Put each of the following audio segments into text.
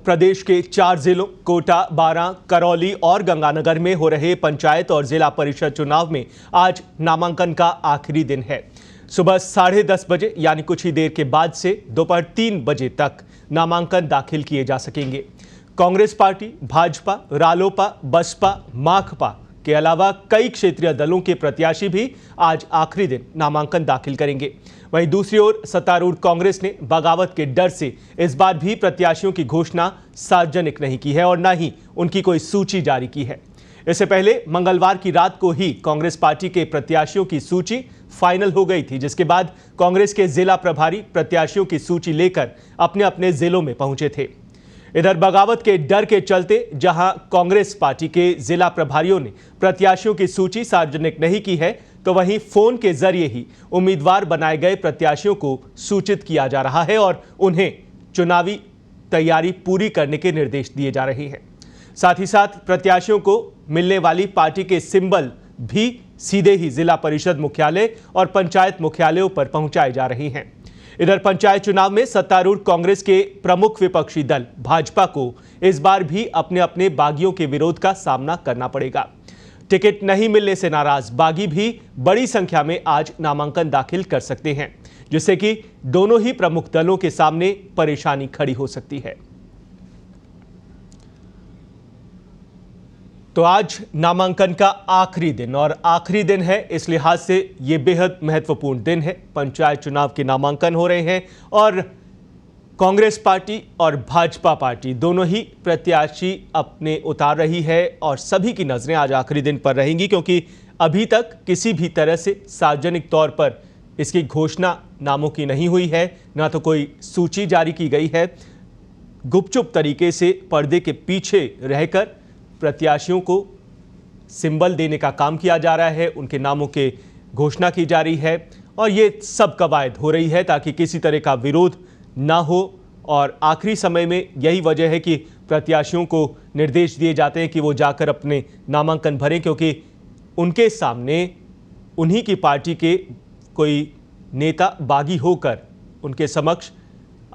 प्रदेश के 4 जिलों कोटा, बारां, करौली और गंगानगर में हो रहे पंचायत और जिला परिषद चुनाव में आज नामांकन का आखिरी दिन है। सुबह 10:30 बजे यानी कुछ ही देर के बाद से दोपहर 3 बजे तक नामांकन दाखिल किए जा सकेंगे। कांग्रेस पार्टी, भाजपा, रालोपा, बसपा, माकपा के अलावा कई क्षेत्रीय दलों के प्रत्याशी भी आज आखिरी दिन नामांकन दाखिल करेंगे। वहीं दूसरी ओर सत्तारूढ़ कांग्रेस ने बगावत के डर से इस बार भी प्रत्याशियों की घोषणा सार्वजनिक नहीं की है और न ही उनकी कोई सूची जारी की है। इससे पहले मंगलवार की रात को ही कांग्रेस पार्टी के प्रत्याशियों की सूची फाइनल हो गई थी, जिसके बाद कांग्रेस के जिला प्रभारी प्रत्याशियों की सूची लेकर अपने अपने जिलों में पहुंचे थे। इधर बगावत के डर के चलते जहां कांग्रेस पार्टी के जिला प्रभारियों ने प्रत्याशियों की सूची सार्वजनिक नहीं की है, तो वहीं फोन के जरिए ही उम्मीदवार बनाए गए प्रत्याशियों को सूचित किया जा रहा है और उन्हें चुनावी तैयारी पूरी करने के निर्देश दिए जा रहे हैं। साथ ही साथ प्रत्याशियों को मिलने वाली पार्टी के सिंबल भी सीधे ही जिला परिषद मुख्यालय और पंचायत मुख्यालयों पर पहुंचाए जा रहे हैं। इधर पंचायत चुनाव में सत्तारूढ़ कांग्रेस के प्रमुख विपक्षी दल भाजपा को इस बार भी अपने अपने बागियों के विरोध का सामना करना पड़ेगा। टिकट नहीं मिलने से नाराज बागी भी बड़ी संख्या में आज नामांकन दाखिल कर सकते हैं, जिससे कि दोनों ही प्रमुख दलों के सामने परेशानी खड़ी हो सकती है। तो आज नामांकन का आखिरी दिन और आखिरी दिन है, इस लिहाज से ये बेहद महत्वपूर्ण दिन है। पंचायत चुनाव के नामांकन हो रहे हैं और कांग्रेस पार्टी और भाजपा पार्टी दोनों ही प्रत्याशी अपने उतार रही है और सभी की नजरें आज आखिरी दिन पर रहेंगी, क्योंकि अभी तक किसी भी तरह से सार्वजनिक तौर पर इसकी घोषणा नामों की नहीं हुई है, ना तो कोई सूची जारी की गई है। गुपचुप तरीके से पर्दे के पीछे रहकर प्रत्याशियों को सिंबल देने का काम किया जा रहा है, उनके नामों के घोषणा की जा रही है और ये सब कवायद हो रही है ताकि किसी तरह का विरोध ना हो। और आखिरी समय में यही वजह है कि प्रत्याशियों को निर्देश दिए जाते हैं कि वो जाकर अपने नामांकन भरें, क्योंकि उनके सामने उन्हीं की पार्टी के कोई नेता बागी होकर उनके समक्ष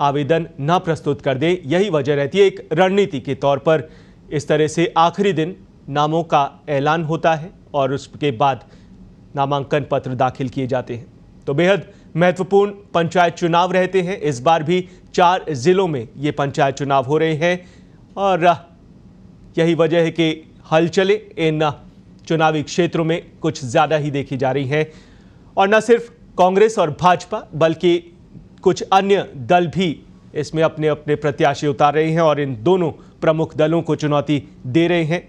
आवेदन ना प्रस्तुत कर दे। यही वजह रहती है। एक रणनीति के तौर पर इस तरह से आखिरी दिन नामों का ऐलान होता है और उसके बाद नामांकन पत्र दाखिल किए जाते हैं। तो बेहद महत्वपूर्ण पंचायत चुनाव रहते हैं। इस बार भी 4 जिलों में ये पंचायत चुनाव हो रहे हैं और यही वजह है कि हलचलें इन चुनावी क्षेत्रों में कुछ ज़्यादा ही देखी जा रही हैं। और न सिर्फ कांग्रेस और भाजपा बल्कि कुछ अन्य दल भी इसमें अपने अपने प्रत्याशी उतार रहे हैं और इन दोनों प्रमुख दलों को चुनौती दे रहे हैं।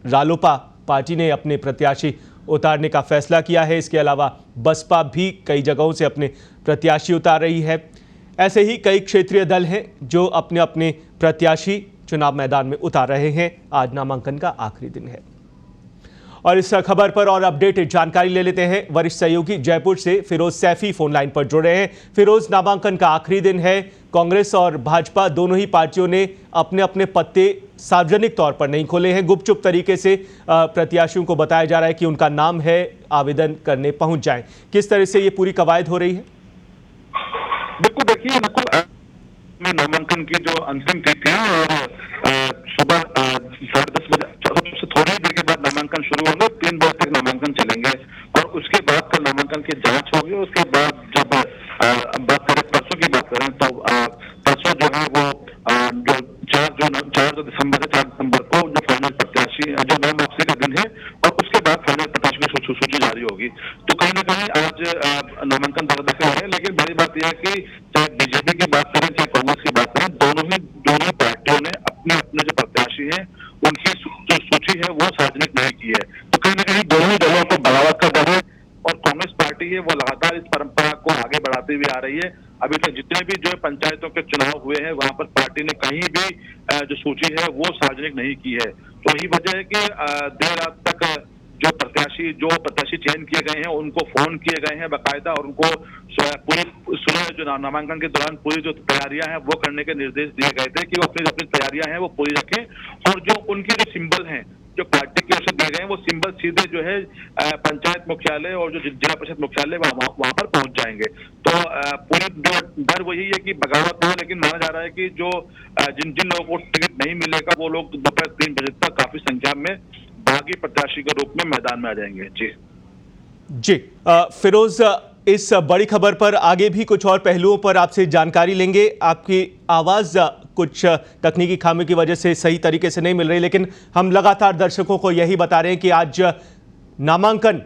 रालोपा पार्टी ने अपने प्रत्याशी उतारने का फैसला किया है। इसके अलावा बसपा भी कई जगहों से अपने प्रत्याशी उतार रही है। ऐसे ही कई क्षेत्रीय दल हैं जो अपने अपने प्रत्याशी चुनाव मैदान में उतार रहे हैं। आज नामांकन का आखिरी दिन है और इस खबर पर और अपडेटेड जानकारी ले लेते हैं। वरिष्ठ सहयोगी जयपुर से फिरोज सैफी फोन लाइन पर जुड़ रहे हैं। फिरोज, नामांकन का आखिरी दिन है, कांग्रेस और भाजपा दोनों ही पार्टियों ने अपने अपने पत्ते सार्वजनिक तौर पर नहीं खोले हैं। गुपचुप तरीके से प्रत्याशियों को बताया जा रहा है कि उनका नाम है, आवेदन करने पहुंच जाएं। किस तरह से ये पूरी कवायद हो रही है? बिल्कुल, देखिए नामांकन की जो अंतिम तिथि है और सुबह 10:30 बजे से थोड़ी देर के बाद नामांकन शुरू होंगे। 3 बजे तक नामांकन चलेंगे और उसके बाद कल नामांकन की जांच होगी। उसके बाद जब बात करें परसों की बात करें तो परसों जो है वो जो 4 दिसंबर को जो फाइनल प्रत्याशी जो नाम वापसी का दिन है और उसके बाद फाइनल प्रत्याशी की सूची जारी होगी। तो कहीं ना कहीं आज नामांकन दाखिल है, लेकिन बड़ी बात यह है कि चाहे बीजेपी की बात करें चाहे कांग्रेस की बात करें, दोनों पार्टियों ने अपने अपने जो प्रत्याशी हैं उनकी जो सूची है वो सार्वजनिक नहीं की है। तो कहीं ना कहीं दोनों दलों को बगावत का डर है और कांग्रेस पार्टी है वो लगातार इस परंपरा को आगे बढ़ाती हुई आ रही है। अभी तक जितने भी जो पंचायतों के चुनाव हुए हैं वहां पर पार्टी ने कहीं भी जो सूची है वो सार्वजनिक नहीं की है। तो यही वजह है कि देर रात तक जो प्रत्याशी चयन किए गए हैं उनको फोन किए गए हैं बाकायदा और उनको पूरी सुबह जो नामांकन के दौरान पूरी जो तैयारियां हैं वो करने के निर्देश दिए गए थे कि वो अपनी तैयारियां हैं वो पूरी रखें और जो उनके जो सिंबल हैं जो पार्टी की ओर से दिए गए हैं वो सिंबल सीधे जो है पंचायत मुख्यालय और जो जिला परिषद मुख्यालय वहां पर पहुंच जाएंगे। तो पूरा जो डर वही है कि बगावत हो, लेकिन माना जा रहा है कि जो जिन जिन लोगों को टिकट नहीं मिलेगा वो लोग दोपहर 3 बजे तक काफी संख्या में बागी प्रत्याशी के रूप में मैदान में आ जाएंगे। जी फिरोज, इस बड़ी खबर पर आगे भी कुछ और पहलुओं पर आपसे जानकारी लेंगे। आपकी आवाज़ कुछ तकनीकी खामी की वजह से सही तरीके से नहीं मिल रही, लेकिन हम लगातार दर्शकों को यही बता रहे हैं कि आज नामांकन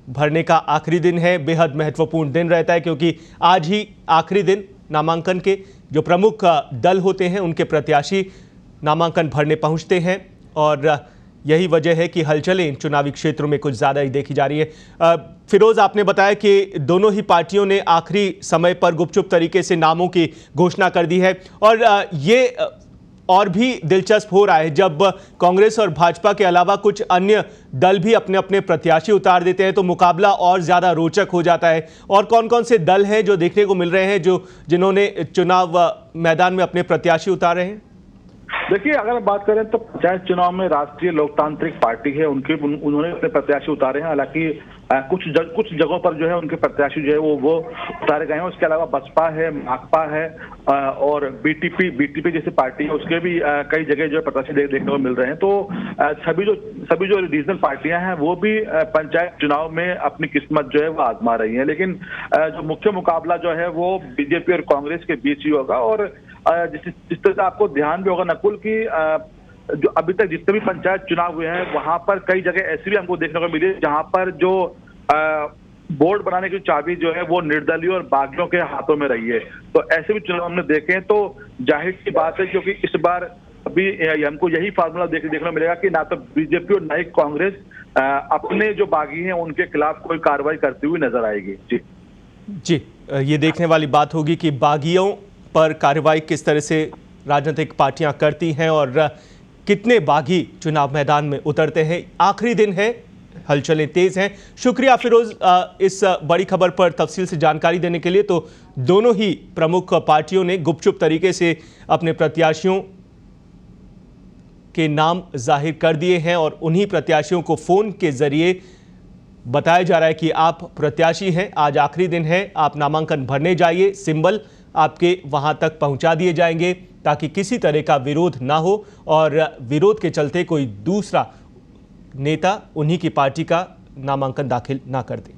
भरने का आखिरी दिन है। बेहद महत्वपूर्ण दिन रहता है क्योंकि आज ही आखिरी दिन नामांकन के जो प्रमुख दल होते हैं उनके प्रत्याशी नामांकन भरने पहुंचते हैं और यही वजह है कि हलचलें इन चुनावी क्षेत्रों में कुछ ज़्यादा ही देखी जा रही है। फिरोज, आपने बताया कि दोनों ही पार्टियों ने आखिरी समय पर गुपचुप तरीके से नामों की घोषणा कर दी है और ये और भी दिलचस्प हो रहा है जब कांग्रेस और भाजपा के अलावा कुछ अन्य दल भी अपने अपने प्रत्याशी उतार देते हैं तो मुकाबला और ज़्यादा रोचक हो जाता है। और कौन कौन से दल हैं जो देखने को मिल रहे हैं जिन्होंने चुनाव मैदान में अपने प्रत्याशी उतारे हैं? देखिए, अगर बात करें तो पंचायत चुनाव में राष्ट्रीय लोकतांत्रिक पार्टी है, उन्होंने अपने प्रत्याशी उतारे हैं। हालांकि कुछ जगहों पर जो है उनके प्रत्याशी जो है वो उतारे गए हैं। उसके अलावा बसपा है, माकपा है और बीटीपी जैसी पार्टी है, उसके भी कई जगह जो है प्रत्याशी देखने को मिल रहे हैं। तो सभी जो रीजनल पार्टियां हैं वो भी पंचायत चुनाव में अपनी किस्मत जो है वो आजमा रही है। लेकिन जो मुख्य मुकाबला जो है वो बीजेपी और कांग्रेस के बीच ही होगा। और जिस तरह से आपको ध्यान भी होगा नकुल की जो अभी तक जितने भी पंचायत चुनाव हुए हैं वहां पर कई जगह ऐसी भी हमको देखने को मिली जहां पर जो बोर्ड बनाने की चाबी जो है वो निर्दलीय और बागियों के हाथों में रही है। तो ऐसे भी चुनाव हमने देखे हैं। तो जाहिर सी बात है क्योंकि इस बार अभी हमको यही फार्मूला देखने को मिलेगा कि ना तो बीजेपी और ना ही कांग्रेस अपने जो बागी हैं उनके खिलाफ कोई कार्रवाई करती हुई नजर आएगी। जी, ये देखने वाली बात होगी कि बागियों पर कार्रवाई किस तरह से राजनीतिक पार्टियां करती हैं और कितने बागी चुनाव मैदान में उतरते हैं। आखिरी दिन है, हलचलें तेज हैं। शुक्रिया फिरोज इस बड़ी खबर पर तफसील से जानकारी देने के लिए। तो दोनों ही प्रमुख पार्टियों ने गुपचुप तरीके से अपने प्रत्याशियों के नाम जाहिर कर दिए हैं और उन्हीं प्रत्याशियों को फोन के जरिए बताया जा रहा है कि आप प्रत्याशी हैं, आज आखिरी दिन है, आप नामांकन भरने जाइए। सिंबल आपके वहां तक पहुंचा दिए जाएंगे ताकि किसी तरह का विरोध ना हो और विरोध के चलते कोई दूसरा नेता उन्हीं की पार्टी का नामांकन दाखिल ना कर दे।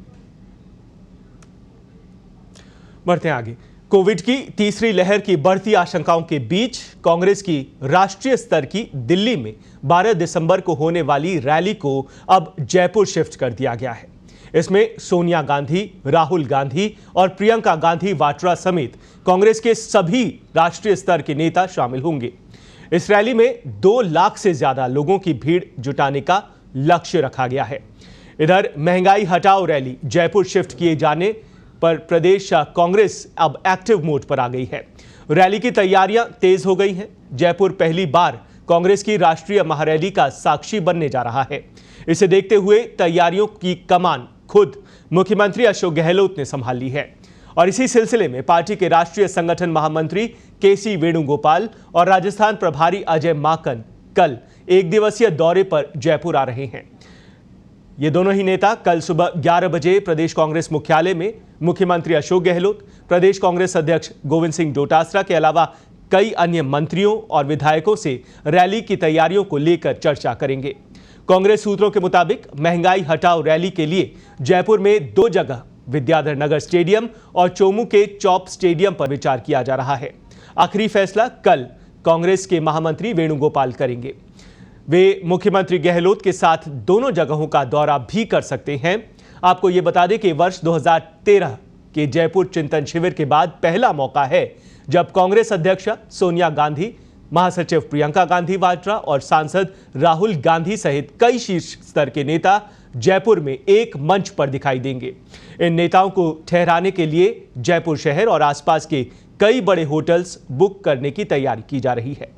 बढ़ते हैं आगे। कोविड की तीसरी लहर की बढ़ती आशंकाओं के बीच कांग्रेस की राष्ट्रीय स्तर की दिल्ली में 12 दिसंबर को होने वाली रैली को अब जयपुर शिफ्ट कर दिया गया है। इसमें सोनिया गांधी, राहुल गांधी और प्रियंका गांधी वाड्रा समेत कांग्रेस के सभी राष्ट्रीय स्तर के नेता शामिल होंगे। इस रैली में 2 लाख से ज्यादा लोगों की भीड़ जुटाने का लक्ष्य रखा गया है। इधर महंगाई हटाओ रैली जयपुर शिफ्ट किए जाने पर प्रदेश कांग्रेस अब एक्टिव मोड पर आ गई है। रैली की तैयारियां तेज हो गई हैं। जयपुर पहली बार कांग्रेस की राष्ट्रीय महारैली का साक्षी बनने जा रहा है। इसे देखते हुए तैयारियों की कमान खुद मुख्यमंत्री अशोक गहलोत ने संभाल ली है और इसी सिलसिले में पार्टी के राष्ट्रीय संगठन महामंत्री केसी वेणुगोपाल और राजस्थान प्रभारी अजय माकन कल 1 दिवसीय दौरे पर जयपुर आ रहे हैं। ये दोनों ही नेता कल सुबह 11 बजे प्रदेश कांग्रेस मुख्यालय में मुख्यमंत्री अशोक गहलोत, प्रदेश कांग्रेस अध्यक्ष गोविंद सिंह डोटासरा के अलावा कई अन्य मंत्रियों और विधायकों से रैली की तैयारियों को लेकर चर्चा करेंगे। कांग्रेस सूत्रों के मुताबिक महंगाई हटाओ रैली के लिए जयपुर में 2 जगह विद्याधर नगर स्टेडियम और चोमू के चौप स्टेडियम पर विचार किया जा रहा है। आखिरी फैसला कल कांग्रेस के महामंत्री वेणुगोपाल करेंगे। वे मुख्यमंत्री गहलोत के साथ दोनों जगहों का दौरा भी कर सकते हैं। आपको ये बता दें कि वर्ष 2013 के जयपुर चिंतन शिविर के बाद पहला मौका है जब कांग्रेस अध्यक्ष सोनिया गांधी, महासचिव प्रियंका गांधी वाड्रा और सांसद राहुल गांधी सहित कई शीर्ष स्तर के नेता जयपुर में एक मंच पर दिखाई देंगे। इन नेताओं को ठहराने के लिए जयपुर शहर और आसपास के कई बड़े होटल्स बुक करने की तैयारी की जा रही है।